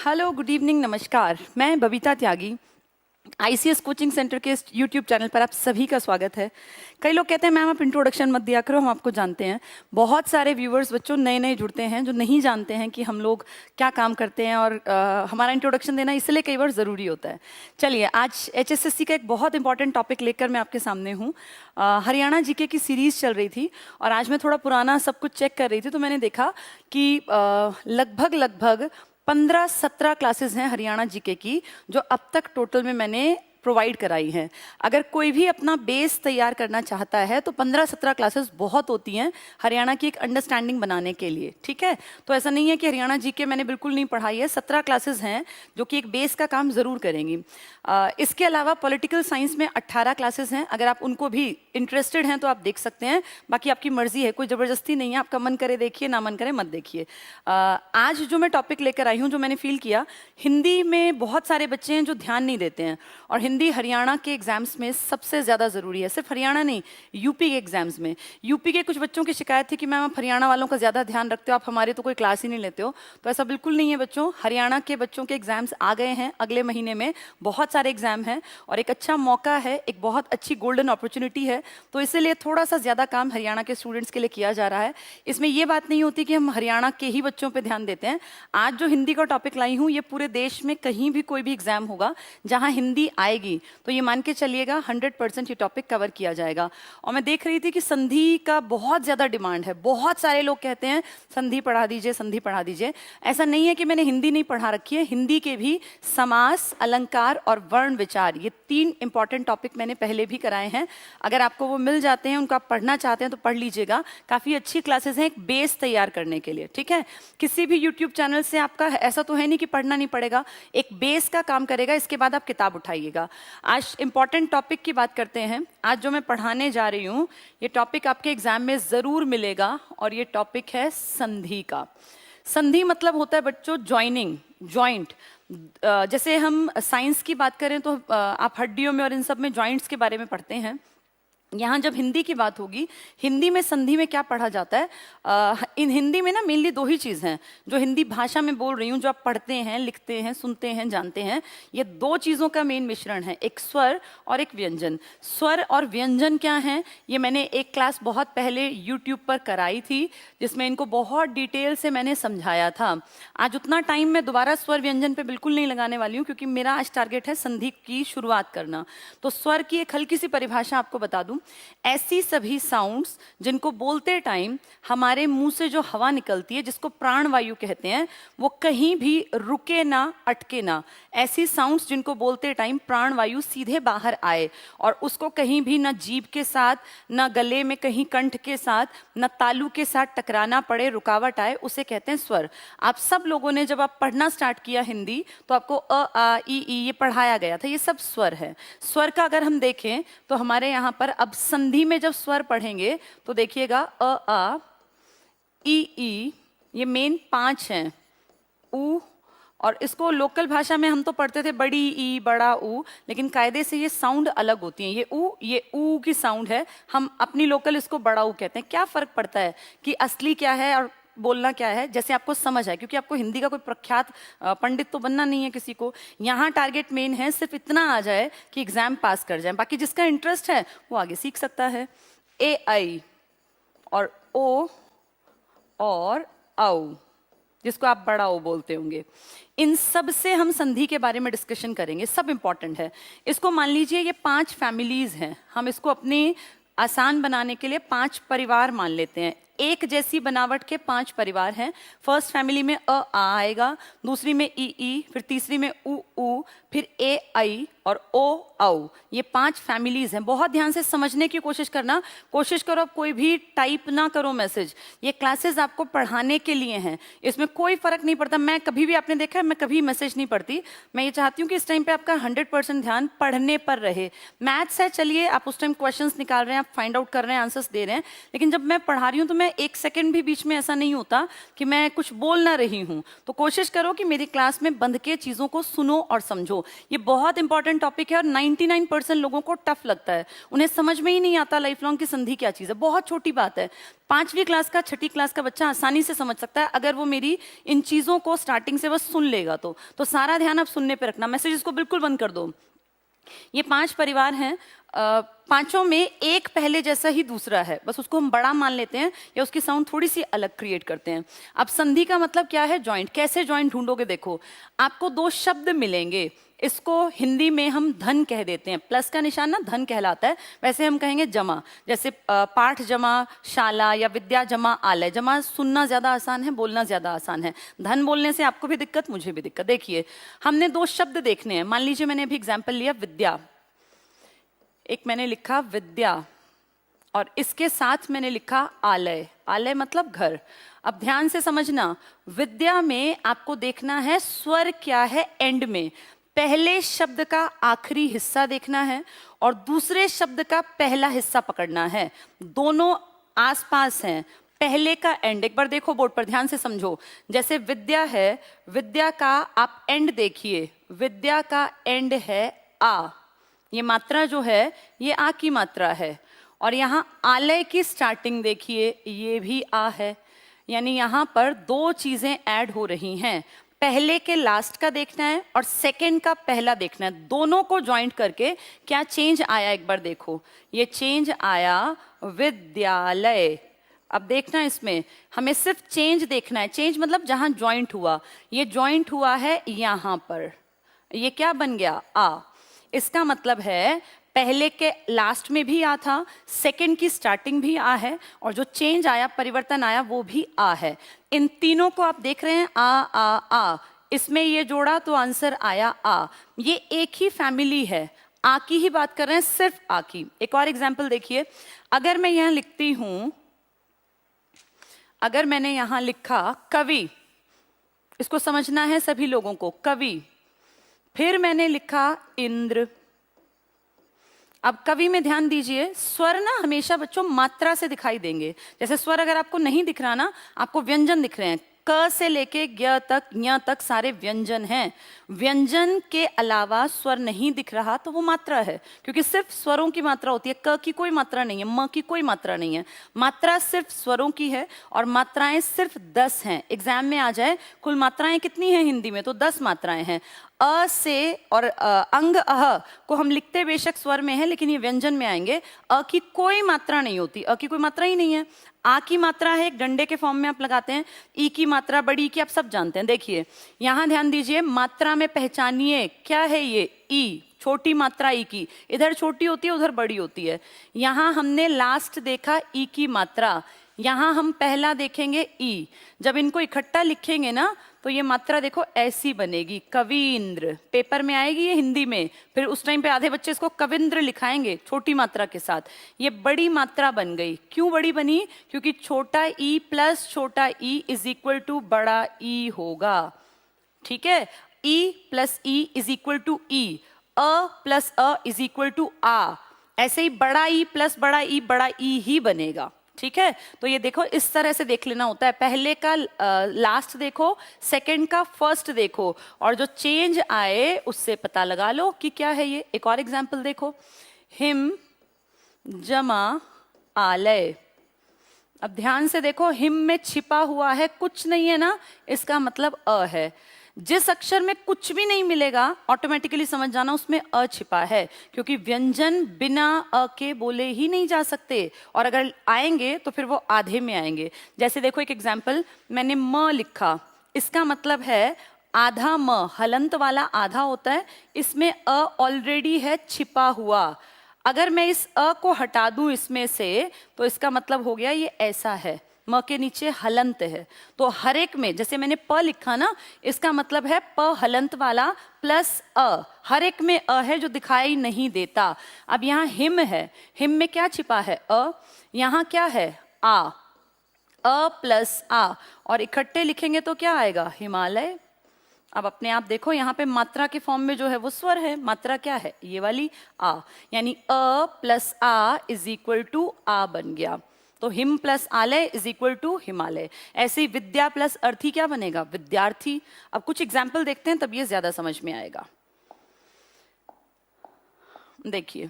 Hello, good evening, नमस्कार। मैं बबीता त्यागी, ICS coaching centre के इस यूट्यूब चैनल पर आप सभी का स्वागत है। कई लोग कहते हैं मैम आप इंट्रोडक्शन मत दिया करो, हम आपको जानते हैं। बहुत सारे व्यूवर्स बच्चों नए नए जुड़ते हैं जो नहीं जानते हैं कि हम लोग क्या काम करते हैं, और हमारा इंट्रोडक्शन देना इसलिए कई बार ज़रूरी होता है। चलिए, आज एचएसएससी का एक बहुत इंपॉर्टेंट टॉपिक लेकर मैं आपके सामने हूँ। हरियाणा जीके की सीरीज़ चल रही थी और आज मैं थोड़ा पुराना सब कुछ चेक कर रही थी, तो मैंने देखा कि लगभग 15-17 क्लासेस हैं हरियाणा जीके की जो अब तक टोटल में मैंने प्रोवाइड कराई हैं। अगर कोई भी अपना बेस तैयार करना चाहता है तो 15-17 क्लासेस बहुत होती हैं हरियाणा की एक अंडरस्टैंडिंग बनाने के लिए, ठीक है। तो ऐसा नहीं है कि हरियाणा जीके मैंने बिल्कुल नहीं पढ़ाई है। 17 क्लासेस हैं जो कि एक बेस का काम ज़रूर करेंगी। इसके अलावा पॉलिटिकल साइंस में 18 क्लासेस हैं। अगर आप उनको भी इंटरेस्टेड हैं तो आप देख सकते हैं, बाकी आपकी मर्जी है, कोई ज़बरदस्ती नहीं है। आपका मन करे देखिए, ना मन करे मत देखिए। आज जो मैं टॉपिक लेकर आई हूँ, जो मैंने फील किया, हिंदी में बहुत सारे बच्चे हैं जो ध्यान नहीं देते हैं, और हिंदी हरियाणा के एग्जाम्स में सबसे ज़्यादा ज़रूरी है। सिर्फ हरियाणा नहीं, यूपी के एग्जाम्स में। यूपी के कुछ बच्चों की शिकायत थी कि मैम आप हरियाणा वालों का ज़्यादा ध्यान रखते हो, आप हमारे तो कोई क्लास ही नहीं लेते हो। तो ऐसा बिल्कुल नहीं है बच्चों। हरियाणा के बच्चों के एग्जाम्स आ गए हैं, अगले महीने में बहुत सारे एग्जाम हैं और एक अच्छा मौका है, एक बहुत अच्छी गोल्डन अपॉर्चुनिटी है। तो इसीलिए थोड़ा सा ज़्यादा काम हरियाणा के स्टूडेंट्स के लिए किया जा रहा है। इसमें ये बात नहीं होती कि हम हरियाणा के ही बच्चों पर ध्यान देते हैं। आज जो हिंदी का टॉपिक लाई हूँ, ये पूरे देश में कहीं भी कोई भी एग्जाम होगा जहाँ हिंदी आएगी तो ये मान के चलिएगा 100% ये टॉपिक कवर किया जाएगा। और मैं देख रही थी कि संधि का बहुत ज़्यादा डिमांड है। बहुत सारे लोग कहते हैं संधि पढ़ा दीजिए, संधि पढ़ा दीजिए। ऐसा नहीं है कि मैंने हिंदी नहीं पढ़ा रखी है, हिंदी के भी समास, अलंकार और वर्ण विचार, ये 3 इंपॉर्टेंट टॉपिक मैंने पहले भी कराए हैं। अगर आपको वो मिल जाते हैं, उनको आप पढ़ना चाहते हैं तो पढ़ लीजिएगा। काफ़ी अच्छी क्लासेस हैं एक बेस तैयार करने के लिए, ठीक है। किसी भी यूट्यूब चैनल से आपका ऐसा तो है नहीं कि पढ़ना नहीं पड़ेगा, एक बेस का काम करेगा, इसके बाद आप किताब उठाइएगा। आज इंपॉर्टेंट टॉपिक की बात करते हैं। आज जो मैं पढ़ाने जा रही हूँ, ये टॉपिक आपके एग्जाम में ज़रूर मिलेगा और ये टॉपिक है संधि का। संधि मतलब होता है बच्चों ज्वाइनिंग, जॉइंट। जैसे हम साइंस की बात करें तो आप हड्डियों में और इन सब में जॉइंट्स के बारे में पढ़ते हैं। यहाँ जब हिंदी की बात होगी, हिंदी में संधि में क्या पढ़ा जाता है? इन हिंदी में ना मेनली 2 ही चीज़ हैं जो हिंदी भाषा में बोल रही हूँ, जो आप पढ़ते हैं, लिखते हैं, सुनते हैं, जानते हैं। ये 2 चीज़ों का मेन मिश्रण है, एक स्वर और एक व्यंजन। स्वर और व्यंजन क्या हैं, ये मैंने एक क्लास बहुत पहले यूट्यूब पर कराई थी, जिसमें इनको बहुत डिटेल से मैंने समझाया था। आज उतना टाइम मैं दोबारा स्वर व्यंजन पर बिल्कुल नहीं लगाने वाली हूँ, क्योंकि मेरा आज टारगेट है संधि की शुरुआत करना। तो स्वर की एक हल्की सी परिभाषा आपको बता दूँ। ऐसी सभी साउंड्स जिनको बोलते टाइम हमारे मुंह से जो हवा निकलती है, जिसको प्राण वायु कहते हैं, वो कहीं भी रुके ना, अटके ना। ऐसी साउंड्स जिनको बोलते टाइम प्राण वायु सीधे बाहर आए और उसको कहीं भी ना जीभ के साथ, ना गले में कहीं कंठ के साथ, ना तालू के साथ टकराना पड़े, रुकावट आए, उसे कहते हैं स्वर। आप सब लोगों ने जब आप पढ़ना स्टार्ट किया हिंदी, तो आपको अ, आ, ई ये पढ़ाया गया था, ये सब स्वर है। स्वर का अगर हम देखें तो हमारे यहाँ पर अब संधि में जब स्वर पढ़ेंगे तो देखिएगा अ, आ, ई, ये मेन 5 हैं। ऊ, और इसको लोकल भाषा में हम तो पढ़ते थे बड़ी ई, बड़ा ऊ, लेकिन कायदे से ये साउंड अलग होती हैं। ये ऊ की साउंड है, हम अपनी लोकल इसको बड़ा ऊ कहते हैं। क्या फर्क पड़ता है कि असली क्या है और बोलना क्या है, जैसे आपको समझ आए, क्योंकि आपको हिंदी का कोई प्रख्यात पंडित तो बनना नहीं है किसी को। यहाँ टारगेट मेन है सिर्फ इतना आ जाए कि एग्जाम पास कर जाए, बाकी जिसका इंटरेस्ट है वो आगे सीख सकता है। ए, आई और ओ और औ, जिसको आप बड़ा ओ बोलते होंगे, इन सब से हम संधि के बारे में डिस्कशन करेंगे। सब इंपॉर्टेंट है। इसको मान लीजिए ये 5 फैमिलीज हैं, हम इसको अपनी आसान बनाने के लिए 5 परिवार मान लेते हैं। एक जैसी बनावट के 5 परिवार हैं। फर्स्ट फैमिली में अ, आ आएगा, दूसरी में ई, फिर तीसरी में ऊ, फिर ए, आई और ओ, औ। ये 5 फैमिलीज हैं। बहुत ध्यान से समझने की कोशिश करना, कोशिश करो आप कोई भी टाइप ना करो मैसेज। ये क्लासेस आपको पढ़ाने के लिए हैं, इसमें कोई फर्क नहीं पड़ता। मैं कभी भी, आपने देखा है, मैं कभी मैसेज नहीं पढ़ती। मैं ये चाहती हूँ कि इस टाइम पे आपका 100% ध्यान पढ़ने पर रहे। मैथ्स है, चलिए आप उस टाइम क्वेश्चंस निकाल रहे हैं, आप फाइंड आउट कर रहे हैं, आंसर्स दे रहे हैं, लेकिन जब मैं पढ़ा रही हूँ तो मैं 1 सेकेंड भी बीच में ऐसा नहीं होता कि मैं कुछ बोल ना रही हूँ। तो कोशिश करो कि मेरी क्लास में बंध के चीज़ों को सुनो और समझो। ये बहुत इंपॉर्टेंट इंपॉर्टेंट टॉपिक है और 99% लोगों को टफ लगता है, उन्हें समझ में ही नहीं आता लाइफ लॉन्ग की संधि क्या चीज़ है। बहुत छोटी बात है, 5वीं क्लास का 6ठी क्लास का बच्चा आसानी से समझ सकता है अगर वो मेरी इन चीज़ों को स्टार्टिंग से बस सुन लेगा तो सारा ध्यान आप सुनने पे रखना, मैसेजेस को बिल्कुल बंद कर दो। ये 5 परिवार हैं, पांचों में एक पहले जैसा ही दूसरा है, बस उसको हम बड़ा मान लेते हैं या उसकी साउंड थोड़ी सी अलग क्रिएट करते हैं। अब संधि का मतलब क्या है? जॉइंट। कैसे जॉइंट ढूंढोगे? देखो, आपको 2 शब्द मिलेंगे, इसको हिंदी में हम धन कह देते हैं, प्लस का निशान ना धन कहलाता है, वैसे हम कहेंगे जमा। जैसे पाठ जमा शाला या विद्या जमा आलय। जमा सुनना ज्यादा आसान है, बोलना ज्यादा आसान है। धन बोलने से आपको भी दिक्कत, मुझे भी दिक्कत। देखिए, हमने 2 शब्द देखने हैं। मान लीजिए मैंने अभी एग्जाम्पल लिया विद्या, एक मैंने लिखा विद्या और इसके साथ मैंने लिखा आलय। आलय मतलब घर। अब ध्यान से समझना, विद्या में आपको देखना है स्वर क्या है एंड में। पहले शब्द का आखिरी हिस्सा देखना है और दूसरे शब्द का पहला हिस्सा पकड़ना है, दोनों आसपास हैं। पहले का एंड एक बार देखो बोर्ड पर, ध्यान से समझो। जैसे विद्या है, विद्या का आप एंड देखिए, विद्या का एंड है आ, ये मात्रा जो है ये आ की मात्रा है। और यहाँ आलय की स्टार्टिंग देखिए, ये भी आ है। यानी यहाँ पर 2 चीजें ऐड हो रही हैं, पहले के लास्ट का देखना है और सेकंड का पहला देखना है। दोनों को ज्वाइंट करके क्या चेंज आया एक बार देखो, ये चेंज आया विद्यालय। अब देखना, इसमें हमें सिर्फ चेंज देखना है। चेंज मतलब जहां ज्वाइंट हुआ, ये ज्वाइंट हुआ है यहां पर, ये क्या बन गया? आ। इसका मतलब है पहले के लास्ट में भी आ था, सेकंड की स्टार्टिंग भी आ है और जो चेंज आया, परिवर्तन आया, वो भी आ है। इन तीनों को आप देख रहे हैं, आ आ आ, इसमें ये जोड़ा तो आंसर आया आ। ये एक ही फैमिली है, आ की ही बात कर रहे हैं, सिर्फ आ की। एक और एग्जाम्पल देखिए, अगर मैं यहां लिखती हूं, अगर मैंने यहां लिखा कवि, इसको समझना है सभी लोगों को, कवि। फिर मैंने लिखा इंद्र। अब कवि में ध्यान दीजिए, स्वर ना हमेशा बच्चों मात्रा से दिखाई देंगे। जैसे स्वर अगर आपको नहीं दिख रहा ना, आपको व्यंजन दिख रहे हैं, क से लेके ज्ञ तक, ञ तक सारे व्यंजन हैं। व्यंजन के अलावा स्वर नहीं दिख रहा तो वो मात्रा है, क्योंकि सिर्फ स्वरों की मात्रा होती है। क की कोई मात्रा नहीं है, म की कोई मात्रा नहीं है, मात्रा सिर्फ स्वरों की है और मात्राएं सिर्फ 10 हैं। एग्जाम में आ जाए कुल मात्राएं कितनी हैं हिंदी में, तो 10 मात्राएं हैं। अ से और अंग अह को हम लिखते बेशक स्वर में है, लेकिन ये व्यंजन में आएंगे। अ की कोई मात्रा नहीं होती, अ की कोई मात्रा ही नहीं है। आ की मात्रा है, एक डंडे के फॉर्म में आप लगाते हैं। ई की मात्रा, बड़ी की आप सब जानते हैं। देखिए यहां ध्यान दीजिए, मात्रा में पहचानिए क्या है ये, ई, छोटी मात्रा ई की, इधर छोटी होती है उधर बड़ी होती है। यहां हमने लास्ट देखा ई की मात्रा, यहां हम पहला देखेंगे ई। जब इनको इकट्ठा लिखेंगे ना तो ये मात्रा देखो ऐसी बनेगी, कविंद्र। पेपर में आएगी ये हिंदी में, फिर उस टाइम पे आधे बच्चे इसको कविंद्र लिखाएंगे छोटी मात्रा के साथ। ये बड़ी मात्रा बन गई। क्यों बड़ी बनी? क्योंकि छोटा ई प्लस छोटा ई इज इक्वल टू बड़ा ई होगा। ठीक है, ई plus E is equal to ई, अ प्लस अ इज इक्वल टू आ। ऐसे ही बड़ा ई प्लस बड़ा ई ही बनेगा। ठीक है, तो ये देखो इस तरह से देख लेना होता है। पहले का लास्ट देखो, सेकंड का फर्स्ट देखो, और जो चेंज आए उससे पता लगा लो कि क्या है ये। एक और एग्जांपल देखो, हिम जमा आलय। अब ध्यान से देखो, हिम में छिपा हुआ है कुछ नहीं है ना, इसका मतलब अ है। जिस अक्षर में कुछ भी नहीं मिलेगा ऑटोमेटिकली समझ जाना उसमें अ छिपा है, क्योंकि व्यंजन बिना अ के बोले ही नहीं जा सकते, और अगर आएंगे तो फिर वो आधे में आएंगे। जैसे देखो एक एग्जाम्पल, मैंने म लिखा, इसका मतलब है आधा म, हलंत वाला आधा होता है, इसमें अ ऑलरेडी है छिपा हुआ। अगर मैं इस अ को हटा दूं इसमें से तो इसका मतलब हो गया ये ऐसा है, म के नीचे हलंत है। तो हर एक में, जैसे मैंने प लिखा ना, इसका मतलब है प हलंत वाला प्लस अ, हर एक में अ है जो दिखाई नहीं देता। अब यहाँ हिम है, हिम में क्या छिपा है? अ। यहाँ क्या है? आ, अ प्लस आ, और इकट्ठे लिखेंगे तो क्या आएगा? हिमालय। अब अपने आप देखो, यहाँ पे मात्रा के फॉर्म में जो है वो स्वर है, मात्रा क्या है? ये वाली आ, यानी अ प्लस आ इज इक्वल टू आ बन गया। तो हिम प्लस आलय इज इक्वल टू हिमालय। ऐसे ही विद्या प्लस अर्थी क्या बनेगा? विद्यार्थी। अब कुछ एग्जाम्पल देखते हैं तब ये ज्यादा समझ में आएगा। देखिए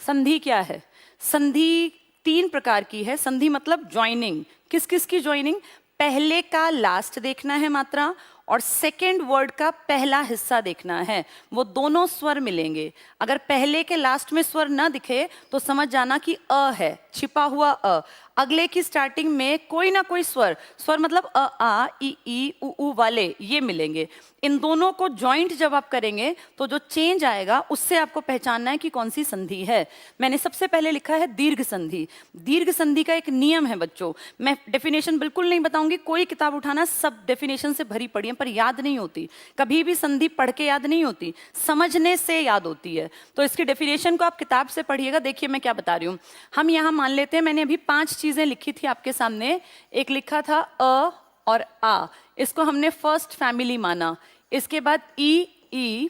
संधि क्या है, संधि 3 प्रकार की है। संधि मतलब ज्वाइनिंग, किस किस की ज्वाइनिंग, पहले का लास्ट देखना है मात्रा और सेकेंड वर्ड का पहला हिस्सा देखना है, वो दोनों स्वर मिलेंगे। अगर पहले के लास्ट में स्वर ना दिखे तो समझ जाना कि अ है, छिपा हुआ अ। अगले की स्टार्टिंग में कोई ना कोई स्वर, स्वर मतलब अ आ ई उ वाले ये मिलेंगे। इन दोनों को जॉइंट जब आप करेंगे तो जो चेंज आएगा उससे आपको पहचानना है कि कौन सी संधि है। मैंने सबसे पहले लिखा है दीर्घ संधि। दीर्घ संधि का एक नियम है बच्चों, मैं डेफिनेशन बिल्कुल नहीं बताऊंगी, कोई किताब उठाना, सब डेफिनेशन से भरी पड़ी है पर याद नहीं होती। कभी भी संधि पढ़ के याद नहीं होती, समझने से याद होती है। तो इसकी डेफिनेशन को आप किताब से पढ़िएगा। देखिए मैं क्या बता रही हूँ, हम यहाँ मान लेते हैं, मैंने अभी 5 चीजें लिखी थी आपके सामने। एक लिखा था अ और आ, इसको हमने फर्स्ट फैमिली माना। इसके बाद ई,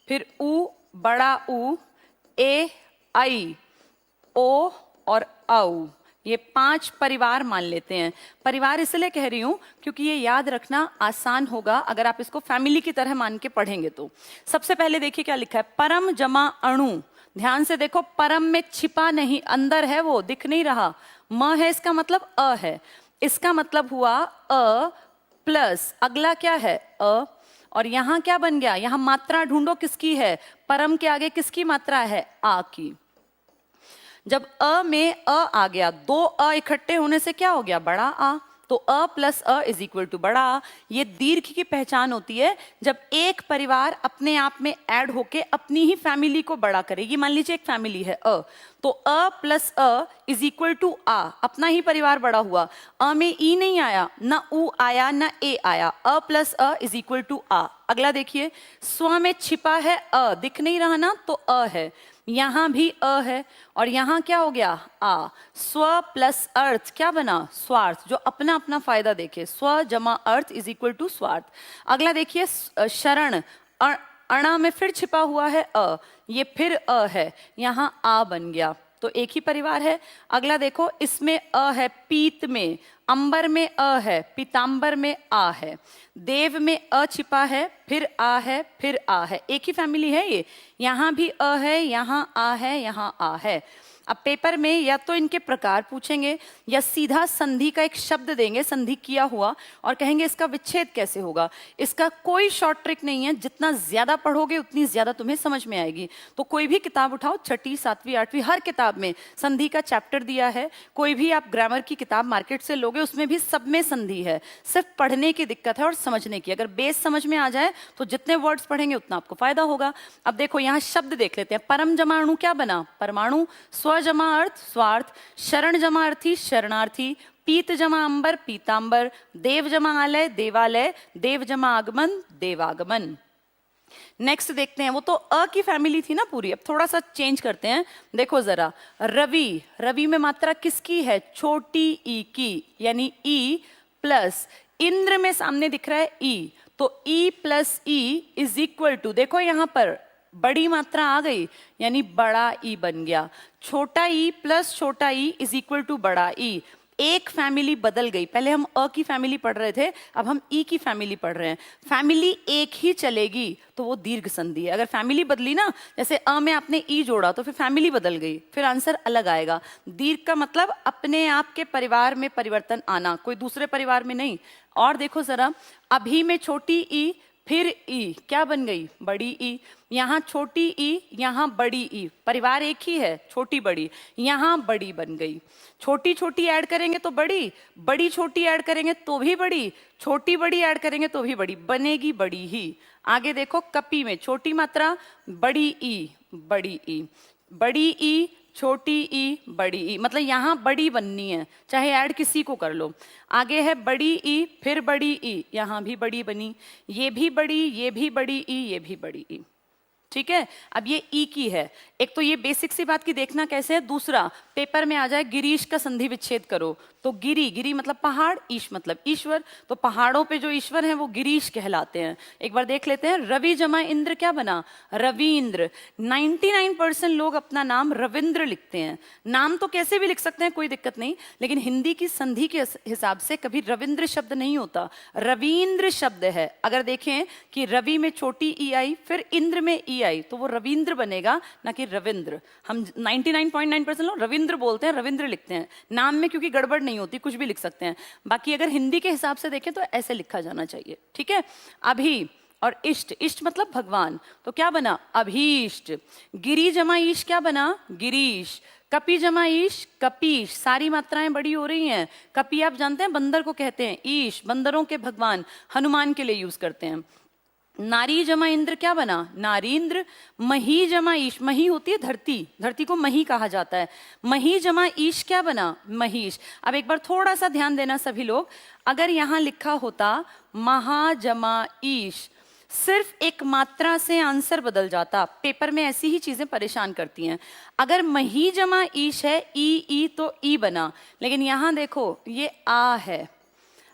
फिर उ, बड़ा उ, ए आई, ओ और औ, ये 5 परिवार मान लेते हैं। परिवार इसलिए कह रही हूं क्योंकि ये याद रखना आसान होगा अगर आप इसको फैमिली की तरह मान के पढ़ेंगे तो। सबसे पहले देखिए क्या लिखा है, परम जमा अणु। ध्यान से देखो, परम में छिपा नहीं, अंदर है, वो दिख नहीं रहा। म है, इसका मतलब अ है। इसका मतलब हुआ अ प्लस अगला क्या है अ, और यहां क्या बन गया, यहां मात्रा ढूंढो किसकी है, परम के आगे किसकी मात्रा है, आ की। जब अ में अ आ गया, 2 अ इकट्ठे होने से क्या हो गया, बड़ा आ। तो अ प्लस अ इज इक्वल टू बड़ा आ। ये दीर्घ की पहचान होती है जब एक परिवार अपने आप में ऐड होके अपनी ही फैमिली को बड़ा करेगी। मान लीजिए एक फैमिली है अ, तो अ प्लस अ इज इक्वल टू आ, अपना ही परिवार बड़ा हुआ। अ में ई नहीं आया, ना उ आया, ना ए आया, अ प्लस अ इज इक्वल टू आ। अगला देखिए, स्व में छिपा है अ, दिख नहीं रहा ना, तो अ है। यहां भी अ है और यहां क्या हो गया आ। स्व प्लस अर्थ क्या बना, स्वार्थ, जो अपना अपना फायदा देखे। स्व जमा अर्थ इज इक्वल टू स्वार्थ। अगला देखिए शरण, अणा में फिर छिपा हुआ है अ, ये फिर अ है, यहां आ बन गया, तो एक ही परिवार है। अगला देखो, इसमें अ है, पीत में, अंबर में अ है, पीतांबर में आ है, देव में अ छिपा है, फिर आ है, फिर आ है, एक ही फैमिली है ये। यहां भी अ है, यहां आ है, यहां आ है। अब पेपर में या तो इनके प्रकार पूछेंगे या सीधा संधि का एक शब्द देंगे, संधि किया हुआ, और कहेंगे इसका विच्छेद कैसे होगा। इसका कोई शॉर्ट ट्रिक नहीं है, जितना ज्यादा पढ़ोगे उतनी ज्यादा तुम्हें समझ में आएगी। तो कोई भी किताब उठाओ, 6ठी 7वीं 8वीं, हर किताब में संधि का चैप्टर दिया है। कोई भी आप ग्रामर की किताब मार्केट से लोगे, उसमें भी सब में संधि है। सिर्फ पढ़ने की दिक्कत है और समझने की। अगर बेस समझ में आ जाए तो जितने वर्ड्स पढ़ेंगे उतना आपको फायदा होगा। अब देखो यहाँ शब्द देख लेते हैं। परम जमा अणु क्या बना, परमाणु। स्व जमा अर्थ स्वार्थ, शरण जमा अर्थी शरणार्थी, पीत जमा अंबर पीतांबर, देव जमा आलय देवालय, देव जमा आगमन देवागमन। नेक्स्ट देखते हैं, वो तो अ की फैमिली थी ना पूरी। अब थोड़ा सा चेंज करते हैं, देखो जरा। रवि, रवि में मात्रा किसकी है, छोटी ई की, यानी ई प्लस इंद्र में सामने दिख रहा है ई, तो E plus E is equal to, देखो यहां पर बड़ी मात्रा आ गई यानी बड़ा ई बन गया। छोटा ई प्लस छोटा ई इज इक्वल टू बड़ा ई। एक फैमिली बदल गई, पहले हम अ की फैमिली पढ़ रहे थे, अब हम ई की फैमिली पढ़ रहे हैं। फैमिली एक ही चलेगी तो वो दीर्घ संधि है। अगर फैमिली बदली ना, जैसे अ में आपने ई जोड़ा तो फिर फैमिली बदल गई, फिर आंसर अलग आएगा। दीर्घ का मतलब अपने आप के परिवार में परिवर्तन आना, कोई दूसरे परिवार में नहीं। और देखो जरा, अभी में छोटी ई, फिर ई क्या बन गई, बड़ी ई। यहाँ छोटी ई, यहाँ बड़ी ई, परिवार एक ही है, छोटी बड़ी, यहाँ बड़ी बन गई। छोटी छोटी ऐड करेंगे तो बड़ी, बड़ी छोटी ऐड करेंगे तो भी बड़ी, छोटी बड़ी ऐड करेंगे तो भी बड़ी, बनेगी बड़ी ही। आगे देखो, कपी में छोटी मात्रा, बड़ी ई, बड़ी ई, बड़ी ई, छोटी ई, बड़ी ई, मतलब यहाँ बड़ी बननी है, चाहे ऐड किसी को कर लो। आगे है बड़ी ई, फिर बड़ी ई, यहाँ भी बड़ी बनी, ये भी बड़ी, ये भी बड़ी ई, ये भी बड़ी ई। ठीक है, अब ये ई की है। एक तो ये बेसिक सी बात की देखना कैसे है। दूसरा, पेपर में आ जाए गिरीश का संधि विच्छेद करो, तो गिरी, गिरी मतलब पहाड़, ईश मतलब ईश्वर, तो पहाड़ों पे जो ईश्वर हैं वो गिरीश कहलाते हैं। एक बार देख लेते हैं, रवि जमा इंद्र क्या बना, रविंद्र। 99% लोग अपना नाम रविंद्र लिखते हैं। नाम तो कैसे भी लिख सकते हैं, कोई दिक्कत नहीं, लेकिन हिंदी की संधि के हिसाब से कभी रविंद्र शब्द नहीं होता, रविंद्र शब्द है। अगर देखें कि रवि में छोटी ई आई फिर इंद्र में ई आई तो वो रविंद्र बनेगा, ना कि रविंद्र। हम 99.9% लोग रविंद्र बोलते हैं, रविंद्र लिखते हैं नाम में, क्योंकि गड़बड़ नहीं होती, कुछ भी लिख सकते हैं। बाकी अगर हिंदी के हिसाब से देखें तो ऐसे लिखा जाना चाहिए, ठीक है। अभी और इष्ट, इष्ट मतलब भगवान, तो क्या बना, अभीष्ट। गिरी जमा ईश क्या बना, गिरीश। कपि जमा ईश, कपीश। सारी मात्राएं बड़ी हो रही हैं। कपि आप जानते हैं बंदर को कहते हैं, ईश बंदरों के भगवान, हनुमान के लिए यूज करते हैं। नारी जमा इंद्र क्या बना, नारींद्र। मही जमा ईश, मही होती है धरती, धरती को मही कहा जाता है। मही जमा ईश क्या बना, महीश। अब एक बार थोड़ा सा ध्यान देना सभी लोग, अगर यहां लिखा होता महा जमा ईश, सिर्फ एक मात्रा से आंसर बदल जाता। पेपर में ऐसी ही चीजें परेशान करती हैं। अगर मही जमा ईश है, ई तो ई बना, लेकिन यहां देखो ये आ है,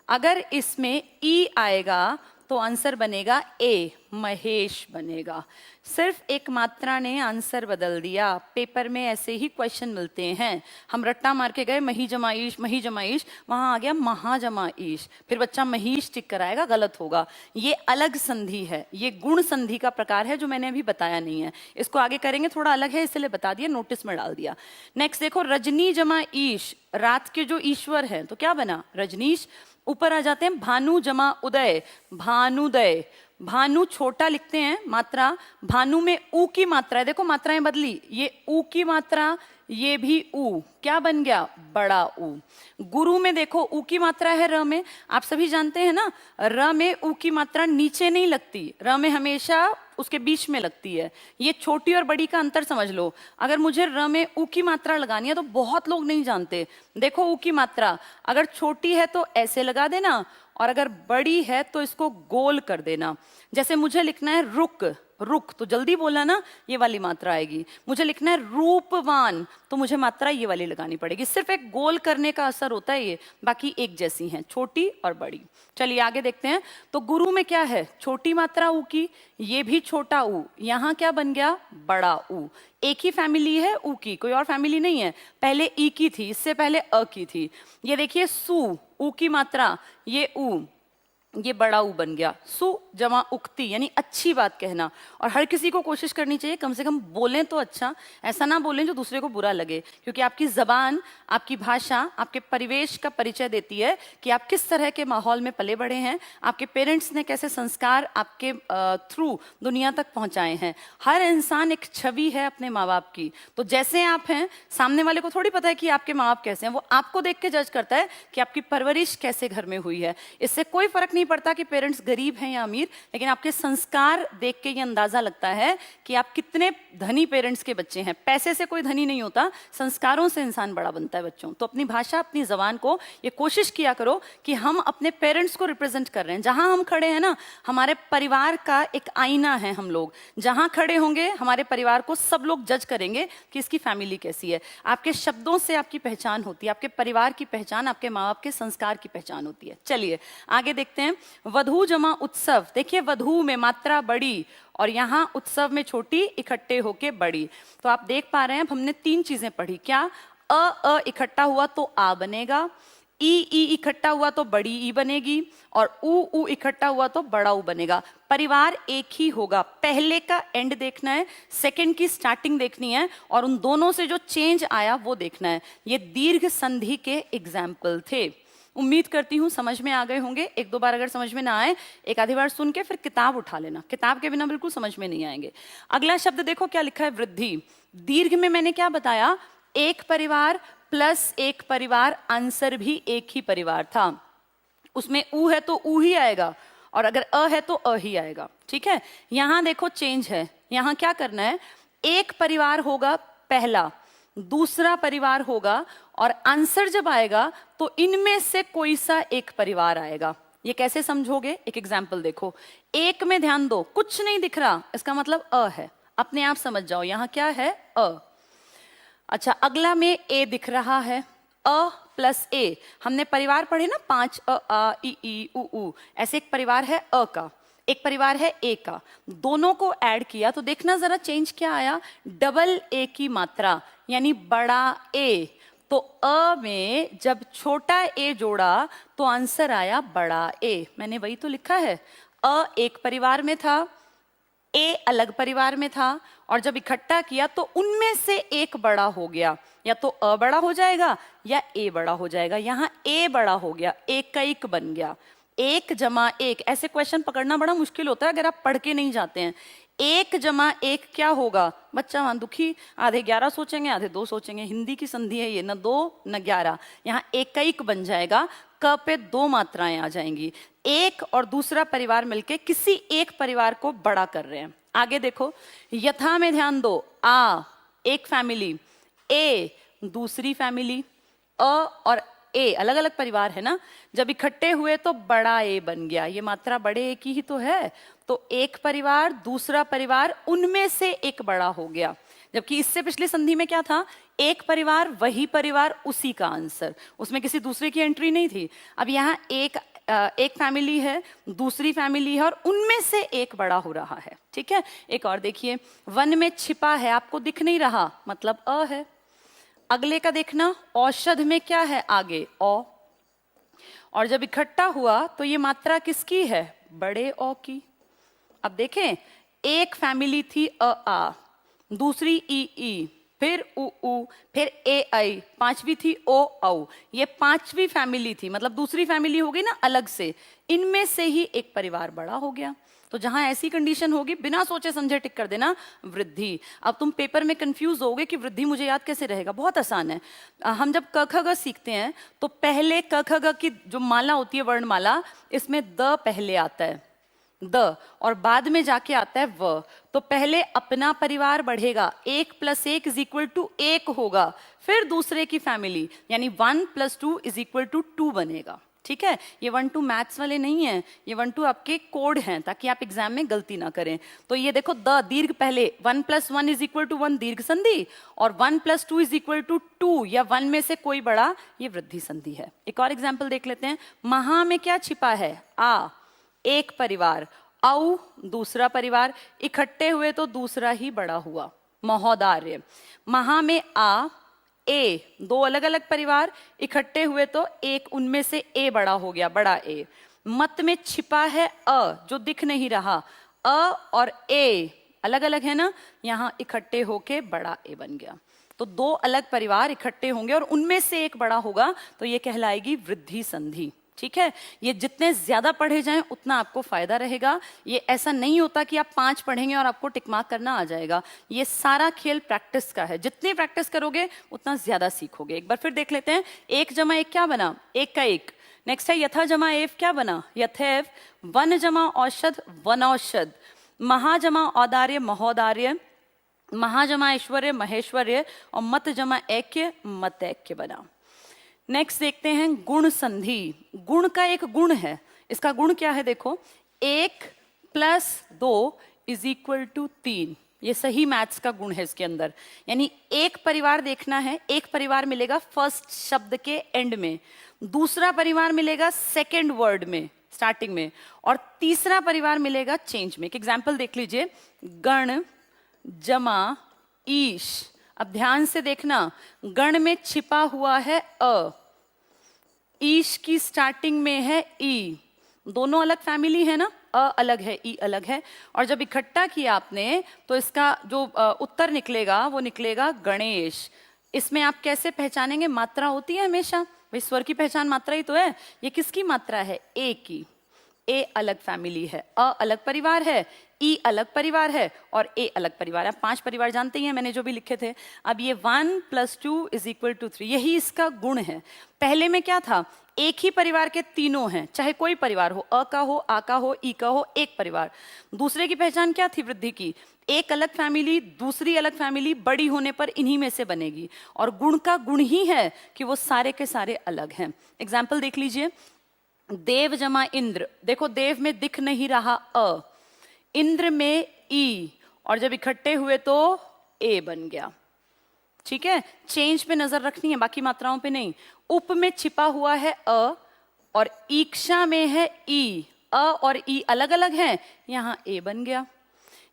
अगर इसमें ई आएगा तो आंसर बनेगा ए, महेश बनेगा। सिर्फ एक मात्रा ने आंसर बदल दिया। पेपर में ऐसे ही क्वेश्चन मिलते हैं। हम रट्टा मार के गए मही जमाईश, मही जमाईश, वहां आ गया महाजमाईश, फिर बच्चा महीश टिक कराएगा, गलत होगा। ये अलग संधि है, ये गुण संधि का प्रकार है जो मैंने अभी बताया नहीं है, इसको आगे करेंगे, थोड़ा अलग है इसलिए बता दिया, नोटिस में डाल दिया। नेक्स्ट देखो, रजनी जमा ईश, रात के जो ईश्वर है तो क्या बना, रजनीश। ऊपर आ जाते हैं, भानु जमा उदय, भानुदय। भानु छोटा लिखते हैं मात्रा, भानु में ऊ की मात्रा है, देखो मात्राएं बदली, ये ऊ की मात्रा, ये भी ऊ, क्या बन गया, बड़ा ऊ। गुरु में देखो ऊ की मात्रा है र में, आप सभी जानते हैं ना, र में ऊ की मात्रा नीचे नहीं लगती, र में हमेशा उसके बीच में लगती है। ये छोटी और बड़ी का अंतर समझ लो। अगर मुझे र में ऊ की मात्रा लगानी है तो बहुत लोग नहीं जानते, देखो ऊ की मात्रा अगर छोटी है तो ऐसे लगा देना, और अगर बड़ी है तो इसको गोल कर देना। जैसे मुझे लिखना है रुक, रुक तो जल्दी बोला ना, ये वाली मात्रा आएगी। मुझे लिखना है रूपवान तो मुझे मात्रा ये वाली लगानी पड़ेगी। सिर्फ एक गोल करने का असर होता है ये, बाकी एक जैसी हैं, छोटी और बड़ी। चलिए आगे देखते हैं। तो गुरु में क्या है, छोटी मात्रा ऊ की, ये भी छोटा ऊ, यहाँ क्या बन गया, बड़ा ऊ। एक ही फैमिली है ऊ की, कोई और फैमिली नहीं है। पहले ई की थी, इससे पहले अ की थी। ये देखिए सु, ऊ की मात्रा, ये ऊ, ये बड़ा ऊ बन गया। सु जमा उक्ति यानी अच्छी बात कहना, और हर किसी को कोशिश करनी चाहिए कम से कम बोलें तो अच्छा, ऐसा ना बोलें जो दूसरे को बुरा लगे, क्योंकि आपकी जबान, आपकी भाषा आपके परिवेश का परिचय देती है कि आप किस तरह के माहौल में पले बढ़े हैं, आपके पेरेंट्स ने कैसे संस्कार आपके थ्रू दुनिया तक पहुंचाए हैं। हर इंसान एक छवि है अपने माँ बाप की, तो जैसे आप हैं, सामने वाले को थोड़ी पता है कि आपके माँ बाप कैसे हैं, वो आपको देख के जज करता है कि आपकी परवरिश कैसे घर में हुई है। इससे कोई फर्क नहीं पड़ता कि पेरेंट्स गरीब हैं या अमीर, लेकिन आपके संस्कार देख के ये अंदाजा लगता है कि आप कितने धनी पेरेंट्स के बच्चे हैं। पैसे से कोई धनी नहीं होता, संस्कारों से इंसान बड़ा बनता है बच्चों। तो अपनी भाषा, अपनी जबान को ये कोशिश किया करो कि हम अपने पेरेंट्स को रिप्रेजेंट कर रहे हैं। जहां हम खड़े हैं ना, हमारे परिवार का एक आईना है हम लोग, जहां खड़े होंगे हमारे परिवार को सब लोग जज करेंगे कि इसकी फैमिली कैसी है। आपके शब्दों से आपकी पहचान होती है, आपके परिवार की पहचान, आपके माँ बाप के संस्कार की पहचान होती है। चलिए आगे देखते हैं। वधू जमा उत्सव, देखिए वधू में मात्रा बड़ी और यहाँ उत्सव में छोटी, इकट्ठे होके बड़ी। तो आप देख पा रहे हैं, हमने तीन चीजें पढ़ी। क्या, अ इकट्ठा हुआ तो आ बनेगा, ई इकट्ठा हुआ तो बड़ी ई बनेगी, और ऊ इकट्ठा हुआ तो बड़ा ऊ बनेगा। परिवार एक ही होगा, पहले का एंड देखना है, सेकंड की स्टार्टिंग देखनी है, और उन दोनों से जो चेंज आया वो देखना है। ये दीर्घ संधि के एग्जाम्पल थे। उम्मीद करती हूँ समझ में आ गए होंगे। एक दो बार अगर समझ में ना आए, एक आधी बार सुन के फिर किताब उठा लेना, किताब के बिना बिल्कुल समझ में नहीं आएंगे। अगला शब्द देखो क्या लिखा है, वृद्धि। दीर्घ में मैंने क्या बताया, एक परिवार प्लस एक परिवार, आंसर भी एक ही परिवार था। उसमें ऊ है तो ऊ ही आएगा, और अगर अ है तो अ ही आएगा, ठीक है। यहां देखो चेंज है, यहां क्या करना है, एक परिवार होगा पहला, दूसरा परिवार होगा, और आंसर जब आएगा तो इनमें से कोई सा एक परिवार आएगा। ये कैसे समझोगे, एक एग्जाम्पल देखो। एक में ध्यान दो, कुछ नहीं दिख रहा, इसका मतलब अ है, अपने आप समझ जाओ। यहां क्या है, अ। अच्छा, अगला में ए दिख रहा है, अ प्लस ए, हमने परिवार पढ़े ना, 5 अ आ इ ई उ ऊ, ऐसे एक परिवार है अ का, एक परिवार है ए का, दोनों को ऐड किया तो देखना जरा चेंज क्या आया, डबल ए की मात्रा यानी बड़ा ए। तो अ में जब छोटा ए जोड़ा तो आंसर आया बड़ा ए। मैंने वही तो लिखा है, अ एक परिवार में था, ए अलग परिवार में था, और जब इकट्ठा किया तो उनमें से एक बड़ा हो गया, या तो अ बड़ा हो जाएगा या ए बड़ा हो जाएगा। यहाँ ए बड़ा हो गया, एक का एक बन गया, एक जमा एक। ऐसे क्वेश्चन पकड़ना बड़ा मुश्किल होता है अगर आप पढ़ के नहीं जाते हैं। एक जमा एक क्या होगा, बच्चा वहां दुखी, आधे 11 सोचेंगे आधे 2 सोचेंगे, हिंदी की संधि है ये, न 2 न 11, यहाँ एक का एक बन जाएगा, क पे 2 मात्राएं आ जाएंगी, एक और दूसरा परिवार मिलके किसी एक परिवार को बड़ा कर रहे हैं। आगे देखो, यथा में ध्यान दो, आ एक फैमिली, ए दूसरी फैमिली, अ और ए अलग अलग परिवार है ना, जब इकट्ठे हुए तो बड़ा ए बन गया, ये मात्रा बड़े ए की ही तो है, तो एक परिवार दूसरा परिवार उनमें से एक बड़ा हो गया। जबकि इससे पिछली संधि में क्या था, एक परिवार वही परिवार उसी का आंसर, उसमें किसी दूसरे की एंट्री नहीं थी। अब यहाँ एक फैमिली है, दूसरी फैमिली है, और उनमें से एक बड़ा हो रहा है। ठीक है, एक और देखिए, वन में छिपा है, आपको दिख नहीं रहा, मतलब अ है। अगले का देखना, औषध में क्या है आगे, औ, और जब इकट्ठा हुआ तो ये मात्रा किसकी है, बड़े औ की। अब देखें, एक फैमिली थी अ आ, दूसरी ई ई, फिर उ ऊ, फिर ए आई, पांचवी थी ओ औ, ये पांचवी फैमिली थी, मतलब दूसरी फैमिली हो गई ना अलग से, इनमें से ही एक परिवार बड़ा हो गया। तो जहां ऐसी कंडीशन होगी बिना सोचे समझे टिक कर देना वृद्धि। अब तुम पेपर में कंफ्यूज होगे कि वृद्धि मुझे याद कैसे रहेगा, बहुत आसान है। हम जब क ख ग सीखते हैं तो पहले क ख ग की जो माला होती है, वर्णमाला, इसमें द पहले आता है, द, और बाद में जाके आता है व। तो पहले अपना परिवार बढ़ेगा, 1 + 1 = 1 होगा, फिर दूसरे की फैमिली यानी 1 + 2 = 2 बनेगा। ठीक है, ये 1 2 मैथ्स वाले नहीं है, ये 1 2 आपके कोड हैं ताकि आप एग्जाम में गलती ना करें। तो ये देखो, द दीर्घ पहले, 1 + 1 = 1 दीर्घ संधि, और 1 + 2 = 2, या 1 में से कोई बड़ा, ये वृद्धि संधि है। एक और एग्जाम्पल देख लेते हैं, महा में क्या छिपा है, आ एक परिवार, औ दूसरा परिवार, इकट्ठे हुए तो दूसरा ही बड़ा हुआ, महोदार्य। महा में आ ए, 2 अलग अलग परिवार, इकट्ठे हुए तो एक उनमें से ए बड़ा हो गया, बड़ा ए। मत में छिपा है अ, जो दिख नहीं रहा, अ और ए अलग अलग है ना, यहाँ इकट्ठे होके बड़ा ए बन गया। तो 2 अलग परिवार इकट्ठे होंगे और उनमें से एक बड़ा होगा, तो ये कहलाएगी वृद्धि संधि। ठीक है, ये जितने ज्यादा पढ़े जाएं उतना आपको फायदा रहेगा। ये ऐसा नहीं होता कि आप 5 पढ़ेंगे और आपको टिक मार्क करना आ जाएगा, ये सारा खेल प्रैक्टिस का है, जितनी प्रैक्टिस करोगे उतना ज्यादा सीखोगे। एक बार फिर देख लेते हैं, 1 जमा 1 क्या बना, 1 का 1। नेक्स्ट है यथा जमा एव क्या बना, यथेव। वन जमा औषध, वनौषध। महा जमा औदार्य, महोदार्य। महा जमा ऐश्वर्य, महेश्वर्य। और मत जमा ऐक्य, मतैक्य बना। नेक्स्ट देखते हैं गुण संधि। गुण का एक गुण है, इसका गुण क्या है देखो, 1 + 2 = 3। ये सही मैथ्स का गुण है इसके अंदर, यानी एक परिवार देखना है, एक परिवार मिलेगा फर्स्ट शब्द के एंड में, दूसरा परिवार मिलेगा सेकेंड वर्ड में स्टार्टिंग में, और तीसरा परिवार मिलेगा चेंज में। एक एग्जाम्पल देख लीजिए, गण जमा ईश। अब ध्यान से देखना, गण में छिपा हुआ है अ, ईश की स्टार्टिंग में है ई, दोनों अलग फैमिली है ना, अ अलग है ई अलग है, और जब इकट्ठा किया आपने तो इसका जो उत्तर निकलेगा वो निकलेगा गणेश। इसमें आप कैसे पहचानेंगे, मात्रा होती है हमेशा, भाई स्वर की पहचान मात्रा ही तो है। ये किसकी मात्रा है, ए की, ए अलग फैमिली है, अ अलग परिवार है, ई अलग परिवार है, और ए अलग परिवार है। 5 परिवार जानते ही हैं मैंने जो भी लिखे थे। अब ये 1 + 2 = 3, यही इसका गुण है। पहले में क्या था, एक ही परिवार के तीनों हैं, चाहे कोई परिवार हो, अ का हो, आ का हो, ई का हो, एक परिवार। दूसरे की पहचान क्या थी वृद्धि की, एक अलग फैमिली, दूसरी अलग फैमिली बड़ी होने पर इन्हीं में से बनेगी, और गुण का गुण ही है कि वो सारे के सारे अलग हैं। एग्जाम्पल देख लीजिए, देव जमा इंद्र। देखो, देव में दिख नहीं रहा अ, इंद्र में ई, और जब इकट्ठे हुए तो ए बन गया। ठीक है, चेंज पे नजर रखनी है, बाकी मात्राओं पे नहीं। उप में छिपा हुआ है अ और ईक्षा में है ई। अ और ई अलग अलग हैं, यहाँ ए बन गया।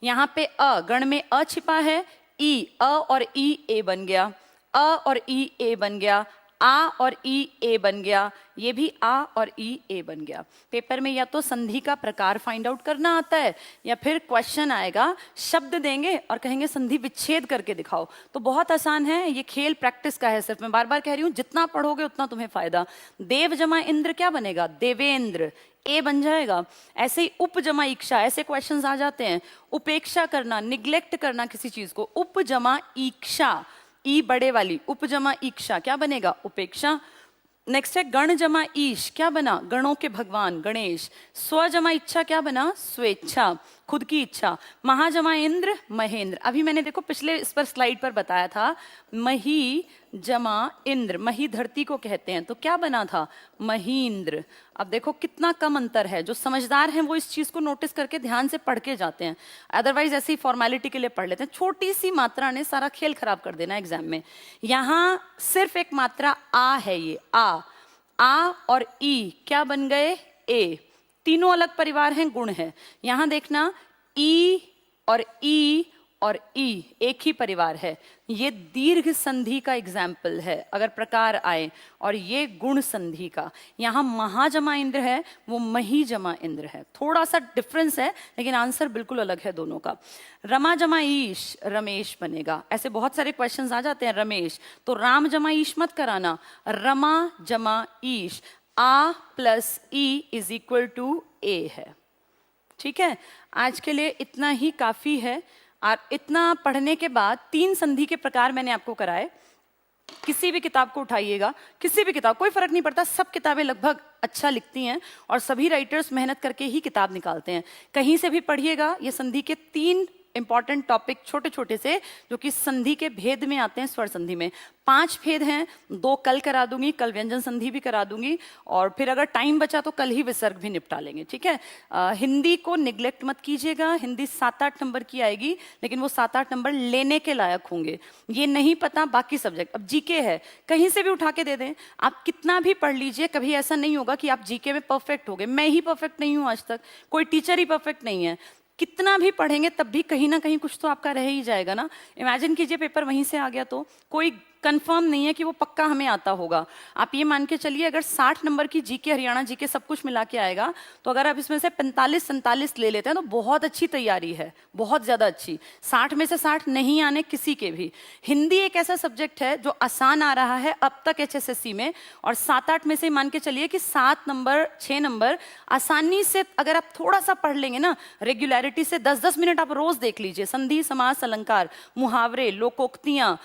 यहाँ पे अ गण में अ छिपा है, ई अ और ई ए बन गया। अ और ई ए बन गया। आ और ई ए बन गया। ये भी आ और ई ए बन गया। पेपर में या तो संधि का प्रकार फाइंड आउट करना आता है या फिर क्वेश्चन आएगा, शब्द देंगे और कहेंगे संधि विच्छेद करके दिखाओ। तो बहुत आसान है, ये खेल प्रैक्टिस का है सिर्फ। मैं बार बार कह रही हूँ, जितना पढ़ोगे उतना तुम्हें फायदा। देव जमा इंद्र क्या बनेगा? देवेंद्र, ए बन जाएगा। ऐसे ही उप जमा इक्षा, ऐसे क्वेश्चंस आ जाते हैं। उपेक्षा करना, निग्लेक्ट करना किसी चीज को, उप जमा इक्षा, ई बड़े वाली, उप जमा इक्षा क्या बनेगा? उपेक्षा। नेक्स्ट है गण जमा ईश, क्या बना? गणों के भगवान गणेश। स्व जमा इच्छा क्या बना? स्वेच्छा, खुद की इच्छा। महा जमा इंद्र, महेंद्र। अभी मैंने देखो पिछले इस पर स्लाइड पर बताया था, मही जमा इंद्र, मही धरती को कहते हैं, तो क्या बना था? महींद्र। अब देखो कितना कम अंतर है। जो समझदार हैं वो इस चीज को नोटिस करके ध्यान से पढ़ के जाते हैं, अदरवाइज ऐसी फॉर्मेलिटी के लिए पढ़ लेते हैं। छोटी सी मात्रा ने सारा खेल खराब कर देना एग्जाम में। यहाँ सिर्फ एक मात्रा आ है, ये आ और ई क्या बन गए? ए। तीनों अलग परिवार हैं, गुण है। यहां देखना, ई और ई और ई एक ही परिवार है। ये दीर्घ संधि का एग्जाम्पल है अगर प्रकार आए, और ये गुण संधि का। यहाँ महा जमा इंद्र है, वो मही जमा इंद्र है। थोड़ा सा डिफरेंस है लेकिन आंसर बिल्कुल अलग है दोनों का। रमा जमा ईश, रमेश बनेगा। ऐसे बहुत सारे क्वेश्चंस आ जाते हैं। रमेश, तो राम जमा ईश मत कराना, रमा जमा ईश। आ plus E is equal to ए है। ठीक है, आज के लिए इतना ही काफी है। और इतना पढ़ने के बाद 3 संधि के प्रकार मैंने आपको कराए। किसी भी किताब को उठाइएगा, किसी भी किताब, कोई फर्क नहीं पड़ता, सब किताबें लगभग अच्छा लिखती हैं और सभी राइटर्स मेहनत करके ही किताब निकालते हैं। कहीं से भी पढ़िएगा, ये संधि के 3 इंपॉर्टेंट टॉपिक छोटे छोटे से, जो कि संधि के भेद में आते हैं। स्वर संधि में 5 भेद हैं, 2 कल करा दूंगी, कल व्यंजन संधि भी करा दूंगी, और फिर अगर टाइम बचा तो कल ही विसर्ग भी निपटा लेंगे। ठीक है, हिंदी को निग्लेक्ट मत कीजिएगा। हिंदी 7-8 नंबर की आएगी, लेकिन वो 7-8 नंबर लेने के लायक होंगे। ये नहीं पता बाकी सब्जेक्ट। अब जीके है, कहीं से भी उठा के दे दें, आप कितना भी पढ़ लीजिए, कभी ऐसा नहीं होगा कि आप जीके में परफेक्ट हो गए। मैं ही परफेक्ट नहीं हूं आज तक, कोई टीचर ही परफेक्ट नहीं है। कितना भी पढ़ेंगे तब भी कहीं ना कहीं कुछ तो आपका रह ही जाएगा ना। इमेजिन कीजिए पेपर वहीं से आ गया तो कोई कंफर्म नहीं है कि वो पक्का हमें आता होगा। आप ये मान के चलिए, अगर 60 नंबर की जीके, हरियाणा जीके सब कुछ मिला के आएगा, तो अगर आप इसमें से 45-47 ले लेते हैं तो बहुत अच्छी तैयारी है, बहुत ज्यादा अच्छी। 60 में से 60 नहीं आने किसी के भी। हिंदी एक ऐसा सब्जेक्ट है जो आसान आ रहा है अब तक HSSC में, और 7-8 में से मान के चलिए कि 7 नंबर 6 नंबर आसानी से अगर आप थोड़ा सा पढ़ लेंगे ना, रेगुलरिटी से 10-10 मिनट आप रोज देख लीजिए। संधि, समास, अलंकार, मुहावरे, लोकोक्तियां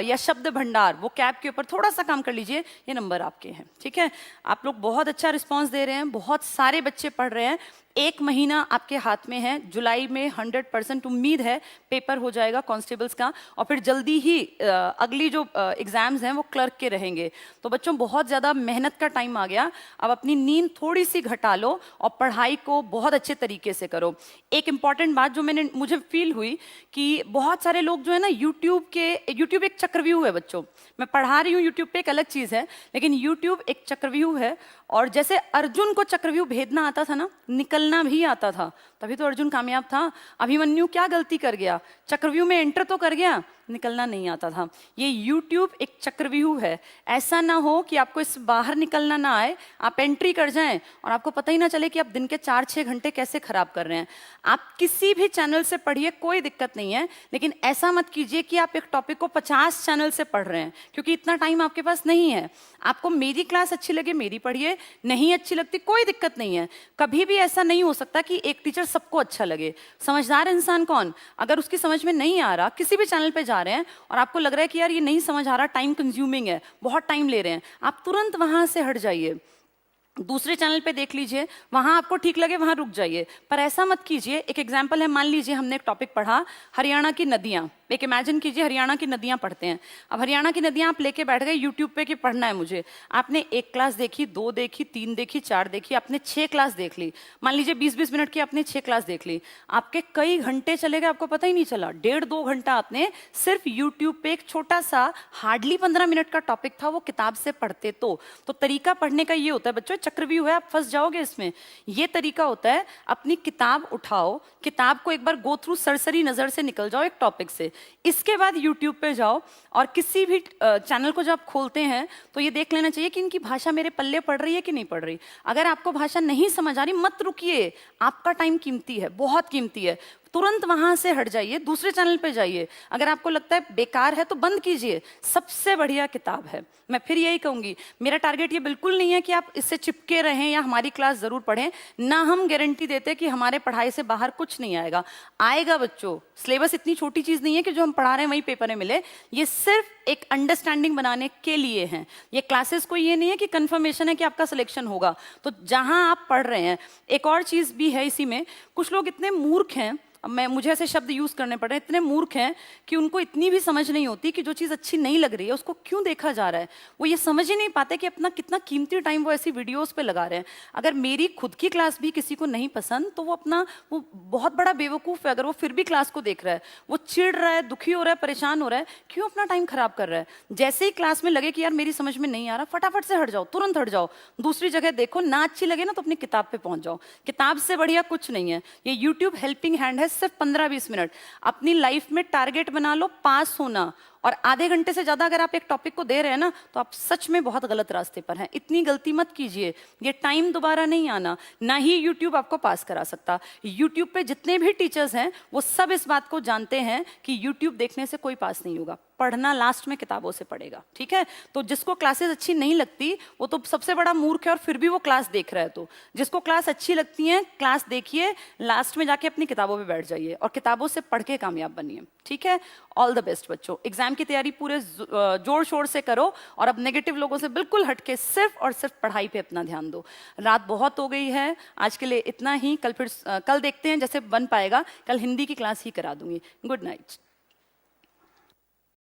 या शब्द भंडार, वो कैप के ऊपर थोड़ा सा काम कर लीजिए, ये नंबर आपके हैं। ठीक है, आप लोग बहुत अच्छा रिस्पांस दे रहे हैं, बहुत सारे बच्चे पढ़ रहे हैं। 1 महीना आपके हाथ में है। जुलाई में 100% उम्मीद है पेपर हो जाएगा कांस्टेबल्स का, और फिर जल्दी ही अगली जो एग्जाम्स हैं वो क्लर्क के रहेंगे। तो बच्चों, बहुत ज़्यादा मेहनत का टाइम आ गया। अब अपनी नींद थोड़ी सी घटा लो और पढ़ाई को बहुत अच्छे तरीके से करो। एक इंपॉर्टेंट बात जो मुझे फील हुई कि बहुत सारे लोग जो है ना, यूट्यूब एक चक्रव्यूह है बच्चों। मैं पढ़ा रही हूँ यूट्यूब पे, एक अलग चीज़ है, लेकिन यूट्यूब एक चक्रव्यूह है। और जैसे अर्जुन को चक्रव्यूह भेदना आता था ना, निकलना भी आता था, तभी तो अर्जुन कामयाब था। अभिमन्यु क्या गलती कर गया? चक्रव्यूह में एंटर तो कर गया, निकलना नहीं आता था। ये YouTube एक चक्रव्यूह है। ऐसा ना हो कि आपको इस बाहर निकलना ना आए, आप एंट्री कर जाएं और आपको पता ही ना चले कि आप दिन के 4-6 घंटे कैसे खराब कर रहे हैं। आप किसी भी चैनल से पढ़िए, कोई दिक्कत नहीं है, लेकिन ऐसा मत कीजिए कि आप एक टॉपिक को 50 चैनल से पढ़ रहे हैं, क्योंकि इतना टाइम आपके पास नहीं है। आपको मेरी क्लास अच्छी लगे, मेरी पढ़िए, नहीं अच्छी लगती कोई दिक्कत नहीं है। कभी भी ऐसा नहीं हो सकता कि एक टीचर सबको अच्छा लगे। समझदार इंसान कौन? अगर उसकी समझ में नहीं आ रहा, किसी भी चैनल पे जा रहे हैं और आपको लग रहा है कि यार ये नहीं समझ आ रहा, टाइम कंज्यूमिंग है, बहुत टाइम ले रहे हैं, आप तुरंत वहां से हट जाइए, दूसरे चैनल पे देख लीजिए, वहां आपको ठीक लगे वहां रुक जाइए। पर ऐसा मत कीजिए। एक एग्जाम्पल है, मान लीजिए हमने एक टॉपिक पढ़ा, हरियाणा की नदियां, एक इमेजिन कीजिए हरियाणा की नदियां पढ़ते हैं। अब हरियाणा की नदियां आप लेके बैठ गए यूट्यूब पे कि पढ़ना है मुझे। आपने 1 क्लास देखी, 2 देखी, 3 देखी, 4 देखी, आपने 6 क्लास देख ली। मान लीजिए 20-20 मिनट की आपने 6 क्लास देख ली, आपके कई घंटे चले गए, आपको पता ही नहीं चला। 1.5-2 घंटा आपने सिर्फ यूट्यूब पे एक छोटा सा हार्डली 15 मिनट का टॉपिक था, वो किताब से पढ़ते तो तरीका पढ़ने का ये होता है बच्चों, चक्रव्यूह है, आप फंस जाओगे इसमें। ये तरीका होता है, अपनी किताब उठाओ, किताब को एक बार गो थ्रू सरसरी नजर से निकल जाओ एक टॉपिक से, इसके बाद यूट्यूब पे जाओ और किसी भी चैनल को जब आप खोलते हैं तो ये देख लेना चाहिए कि इनकी भाषा मेरे पल्ले पड़ रही है कि नहीं पड़ रही। अगर आपको भाषा नहीं समझ आ रही, मत रुकिए, आपका टाइम कीमती है, बहुत कीमती है, तुरंत वहां से हट जाइए, दूसरे चैनल पे जाइए। अगर आपको लगता है बेकार है तो बंद कीजिए, सबसे बढ़िया किताब है। मैं फिर यही कहूंगी, मेरा टारगेट ये बिल्कुल नहीं है कि आप इससे चिपके रहें या हमारी क्लास जरूर पढ़ें, ना हम गारंटी देते कि हमारे पढ़ाई से बाहर कुछ नहीं आएगा। आएगा बच्चों, सिलेबस इतनी छोटी चीज नहीं है कि जो हम पढ़ा रहे हैं वही पेपर में मिले। ये सिर्फ एक अंडरस्टैंडिंग बनाने के लिए हैं। ये क्लासेस को ये नहीं है कि कंफर्मेशन है कि आपका सिलेक्शन होगा। तो जहां आप पढ़ रहे हैं, एक और चीज भी है इसी में, कुछ लोग इतने मूर्ख हैं, अब मुझे ऐसे शब्द यूज करने पड़ रहे हैं, इतने मूर्ख हैं कि उनको इतनी भी समझ नहीं होती कि जो चीज़ अच्छी नहीं लग रही है उसको क्यों देखा जा रहा है। वो ये समझ ही नहीं पाते कि अपना कितना कीमती टाइम वो ऐसी वीडियोस पे लगा रहे हैं। अगर मेरी खुद की क्लास भी किसी को नहीं पसंद तो वो बहुत बड़ा बेवकूफ़ है। अगर वो फिर भी क्लास को देख रहा है, वो चिढ़ रहा है, दुखी हो रहा है, परेशान हो रहा है, क्यों अपना टाइम खराब कर रहा है। जैसे ही क्लास में लगे कि यार मेरी समझ में नहीं आ रहा, फटाफट से हट जाओ, तुरंत हट जाओ, दूसरी जगह देखो। ना अच्छी लगे ना तो अपनी किताब पे पहुंच जाओ। किताब से बढ़िया कुछ नहीं है। ये यूट्यूब हेल्पिंग हैंड है, सिर्फ 15-20 मिनट। अपनी लाइफ में टारगेट बना लो पास होना, और आधे घंटे से ज्यादा अगर आप एक टॉपिक को दे रहे हैं ना तो आप सच में बहुत गलत रास्ते पर हैं। इतनी गलती मत कीजिए, ये टाइम दोबारा नहीं आना। ना ही यूट्यूब आपको पास करा सकता। यूट्यूब पे जितने भी टीचर्स हैं वो सब इस बात को जानते हैं कि यूट्यूब देखने से कोई पास नहीं होगा, पढ़ना लास्ट में किताबों से पड़ेगा, ठीक है। तो जिसको क्लासेस अच्छी नहीं लगती वो तो सबसे बड़ा मूर्ख है और फिर भी वो क्लास देख रहा है। तो जिसको क्लास अच्छी लगती है, क्लास देखिए, लास्ट में जाके अपनी किताबों पे बैठ जाइए और किताबों से पढ़ के कामयाब बनिए, ठीक है। ऑल द बेस्ट बच्चों, एग्जाम की तैयारी पूरे जोर शोर से करो और अब नेगेटिव लोगों से बिल्कुल हटके सिर्फ और सिर्फ पढ़ाई पे अपना ध्यान दो। रात बहुत हो गई है, आज के लिए इतना ही। कल देखते हैं जैसे बन पाएगा, कल हिंदी की क्लास ही करा दूंगी। Good night.